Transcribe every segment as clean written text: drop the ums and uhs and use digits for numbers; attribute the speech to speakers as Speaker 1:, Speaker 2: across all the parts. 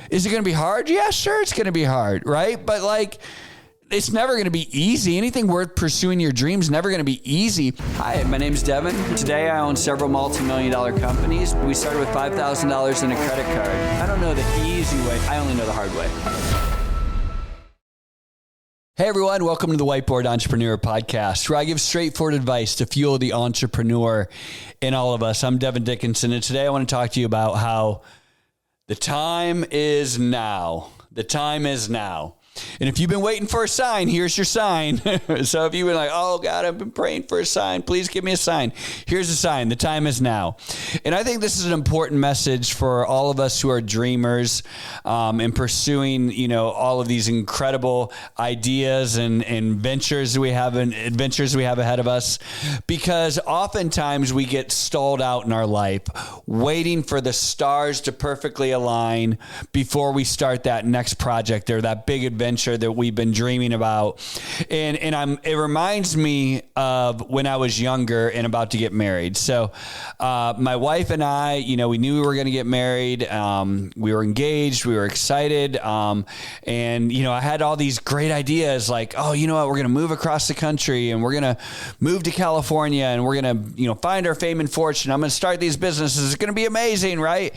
Speaker 1: Is it going to be hard? Yeah, sure, it's going to be hard, right? But like, it's never going to be easy. Anything worth pursuing your dreams is never going to be easy. Hi, my name's Devon. Today I own several multi-million-dollar companies. We started with $5,000 in a credit card. I don't know the easy way. I only know the hard way. Hey everyone, welcome to the Whiteboard Entrepreneur Podcast, where I give straightforward advice to fuel the entrepreneur in all of us. I'm Devon Dickinson, and today I want to talk to you about how the time is now. The time is now. And if you've been waiting for a sign, here's your sign. So if you've been like, oh God, I've been praying for a sign, please give me a sign. Here's a sign. The time is now. And I think this is an important message for all of us who are dreamers and pursuing, all of these incredible ideas and ventures we have and adventures we have ahead of us. Because oftentimes we get stalled out in our life, waiting for the stars to perfectly align before we start that next project or that big adventure that we've been dreaming about. And it reminds me of when I was younger and about to get married. So my wife and I, we knew we were going to get married. We were engaged. We were excited. And I had all these great ideas like, oh, you know what? We're going to move across the country and we're going to move to California and we're going to, find our fame and fortune. I'm going to start these businesses. It's going to be amazing, right?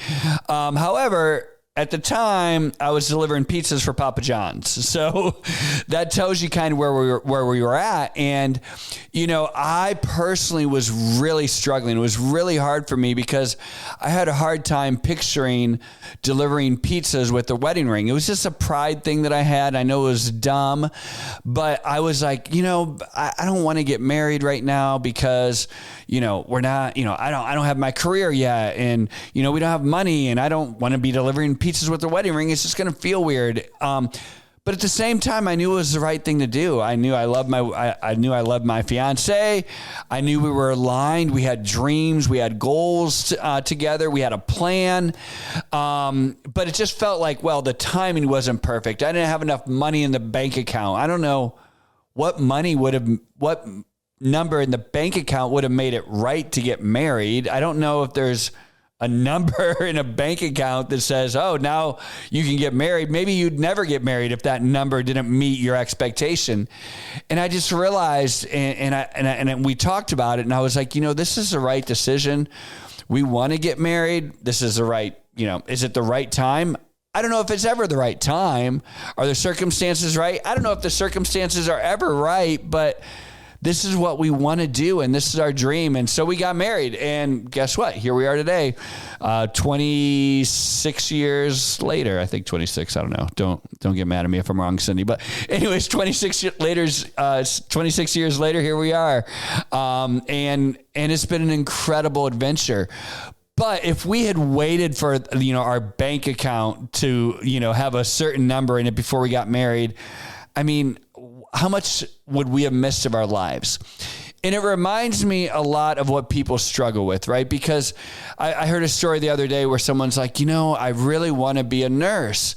Speaker 1: However, at the time, I was delivering pizzas for Papa John's. So that tells you kind of where we were at. And, I personally was really struggling. It was really hard for me because I had a hard time picturing delivering pizzas with a wedding ring. It was just a pride thing that I had. I know it was dumb, but I was like, I don't want to get married right now because, we're not, I don't have my career yet. And, we don't have money and I don't want to be delivering pizzas with a wedding ring. It's just going to feel weird. But at the same time, I knew it was the right thing to do. I knew I loved my fiance. I knew we were aligned. We had dreams. We had goals together. We had a plan. But it just felt like, the timing wasn't perfect. I didn't have enough money in the bank account. I don't know what number in the bank account would have made it right to get married. I don't know if there's a number in a bank account that says, oh, now you can get married. Maybe you'd never get married if that number didn't meet your expectation. And I just realized, and we talked about it, and I was like, this is the right decision. We want to get married. This is the right, is it the right time? I don't know if it's ever the right time. Are the circumstances right? I don't know if the circumstances are ever right, but this is what we want to do, and this is our dream. And so we got married, and guess what? Here we are today, 26 years later. I think 26. I don't know. Don't get mad at me if I'm wrong, Cindy. But anyways, 26 years later, here we are, and it's been an incredible adventure. But if we had waited for, our bank account to, have a certain number in it before we got married, I mean, how much would we have missed of our lives? And it reminds me a lot of what people struggle with, right? Because I heard a story the other day where someone's like, I really want to be a nurse.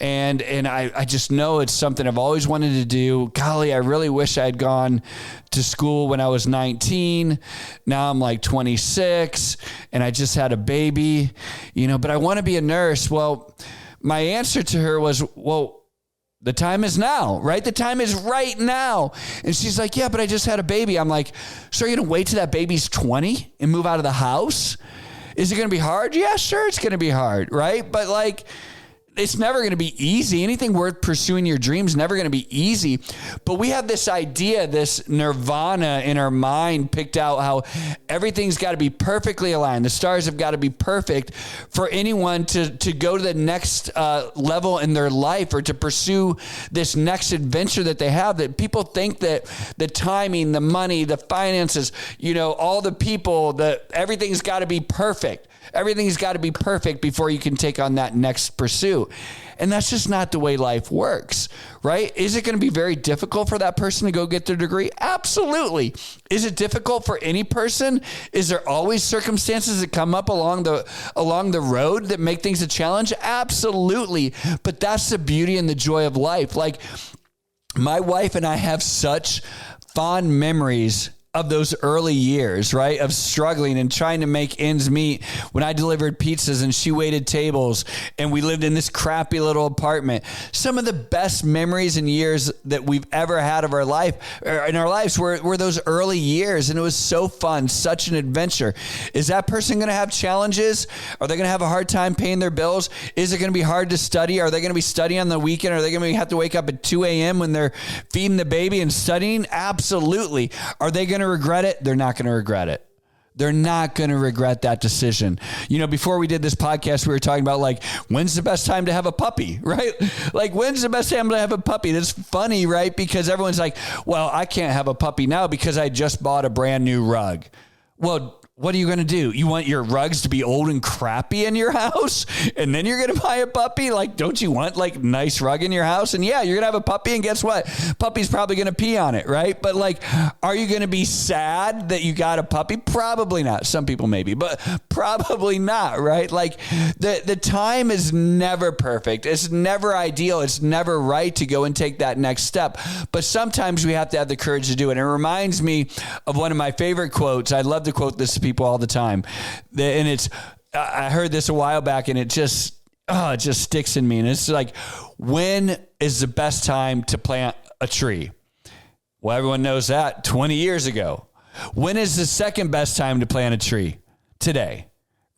Speaker 1: And I just know it's something I've always wanted to do. Golly, I really wish I had gone to school when I was 19. Now I'm like 26 and I just had a baby, but I want to be a nurse. Well, my answer to her was, the time is now, right? The time is right now. And she's like, yeah, but I just had a baby. I'm like, so you're going to wait till that baby's 20 and move out of the house? Is it going to be hard? Yeah, sure, it's going to be hard, right? But like, it's never going to be easy. Anything worth pursuing your dreams is never going to be easy. But we have this idea, this nirvana in our mind picked out how everything's got to be perfectly aligned. The stars have got to be perfect for anyone to go to the next level in their life or to pursue this next adventure that they have. That people think that the timing, the money, the finances, all the people, that everything's got to be perfect. Everything's got to be perfect before you can take on that next pursuit. And that's just not the way life works, right? Is it going to be very difficult for that person to go get their degree? Absolutely. Is it difficult for any person? Is there always circumstances that come up along the road that make things a challenge? Absolutely. But that's the beauty and the joy of life. Like, my wife and I have such fond memories of those early years, right, of struggling and trying to make ends meet when I delivered pizzas and she waited tables and we lived in this crappy little apartment. Some of the best memories and years that we've ever had of our life, in our lives, were those early years. And it was so fun, such an adventure. Is that person going to have challenges? Are they going to have a hard time paying their bills? Is it going to be hard to study? Are they going to be studying on the weekend? Are they going to have to wake up at 2 a.m. when they're feeding the baby and studying? Absolutely. Are they going to regret it? They're not going to regret it. They're not going to regret that decision. You know, before we did this podcast, we were talking about like, when's the best time to have a puppy, right? Like, when's the best time to have a puppy? That's funny, right? Because everyone's like, well, I can't have a puppy now because I just bought a brand new rug. Well, what are you going to do? You want your rugs to be old and crappy in your house? And then you're going to buy a puppy? Like, don't you want like nice rug in your house? And yeah, you're going to have a puppy, and guess what? Puppy's probably going to pee on it, right? But like, are you going to be sad that you got a puppy? Probably not. Some people maybe, but probably not, right? Like the time is never perfect. It's never ideal. It's never right to go and take that next step. But sometimes we have to have the courage to do it. And it reminds me of one of my favorite quotes. I love to quote this to people all the time. And it's, I heard this a while back and it just sticks in me. And it's like, when is the best time to plant a tree? Well, everyone knows that 20 years ago. When is the second best time to plant a tree? Today.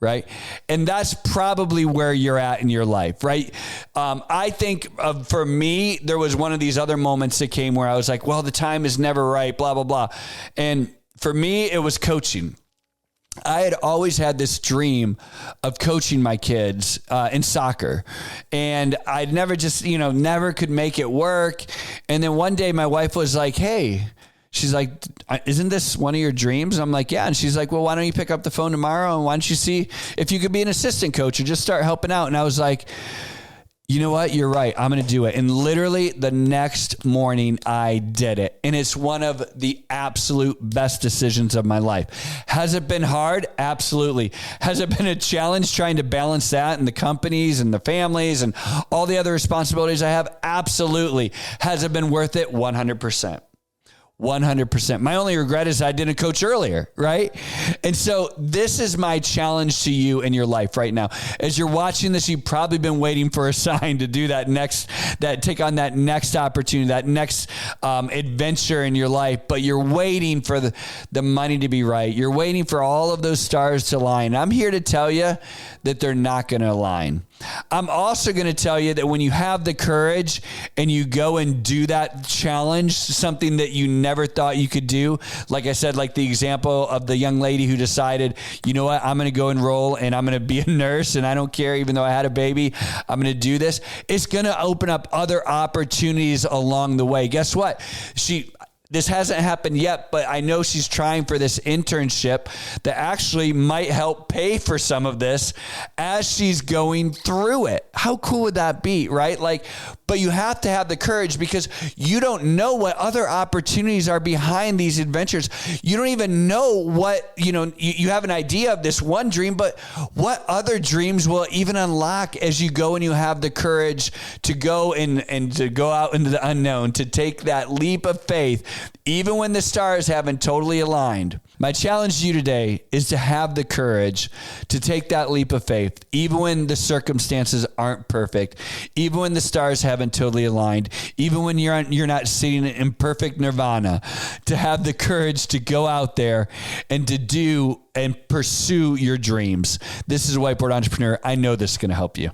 Speaker 1: Right. And that's probably where you're at in your life. Right. I think for me, there was one of these other moments that came where I was like, well, the time is never right, blah, blah, blah. And for me, it was coaching. I had always had this dream of coaching my kids in soccer, and I'd never never could make it work. And then one day my wife was like, hey, she's like, isn't this one of your dreams? I'm like, yeah. And she's like, well, why don't you pick up the phone tomorrow and why don't you see if you could be an assistant coach or just start helping out? And I was like, you know what? You're right. I'm going to do it. And literally the next morning I did it. And it's one of the absolute best decisions of my life. Has it been hard? Absolutely. Has it been a challenge trying to balance that and the companies and the families and all the other responsibilities I have? Absolutely. Has it been worth it? 100%. 100%. My only regret is I didn't coach earlier, right? And so this is my challenge to you in your life right now. As you're watching this, you've probably been waiting for a sign to do take on that next opportunity, that next adventure in your life, but you're waiting for the money to be right. You're waiting for all of those stars to align. I'm here to tell you that they're not going to align. I'm also going to tell you that when you have the courage and you go and do that challenge, something that you never thought you could do, like I said, like the example of the young lady who decided, you know what, I'm going to go enroll and I'm going to be a nurse and I don't care, even though I had a baby, I'm going to do this. It's going to open up other opportunities along the way. Guess what? This hasn't happened yet, but I know she's trying for this internship that actually might help pay for some of this as she's going through it. How cool would that be, right? But you have to have the courage because you don't know what other opportunities are behind these adventures. You don't even know what, you have an idea of this one dream, but what other dreams will even unlock as you go and you have the courage to go and to go out into the unknown, to take that leap of faith, even when the stars haven't totally aligned. My challenge to you today is to have the courage to take that leap of faith, even when the circumstances aren't perfect, even when the stars haven't totally aligned, even when you're not sitting in perfect nirvana, to have the courage to go out there and to do and pursue your dreams. This is Whiteboard Entrepreneur. I know this is going to help you.